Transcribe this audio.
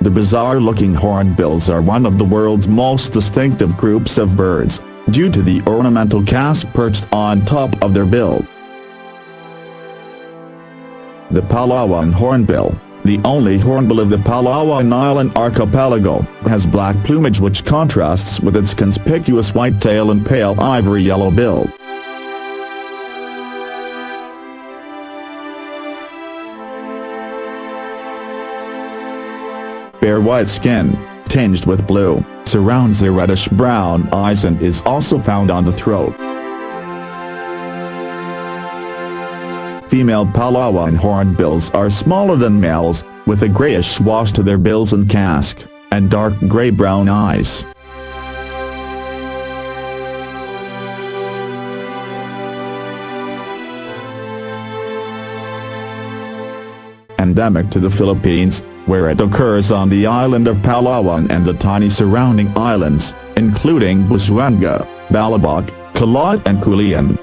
The bizarre-looking hornbills are one of the world's most distinctive groups of birds, due to the ornamental casque perched on top of their bill. The Palawan Hornbill, the only hornbill of the Palawan Island archipelago, has black plumage which contrasts with its conspicuous white tail and pale ivory yellow bill. Bare white skin, tinged with blue, surrounds their reddish-brown eyes and is also found on the throat. Female Palawan hornbills are smaller than males, with a grayish wash to their bills and casque, and dark gray-brown eyes. Endemic to the Philippines, where it occurs on the island of Palawan and the tiny surrounding islands, including Busuanga, Balabac, Calauit and Culian.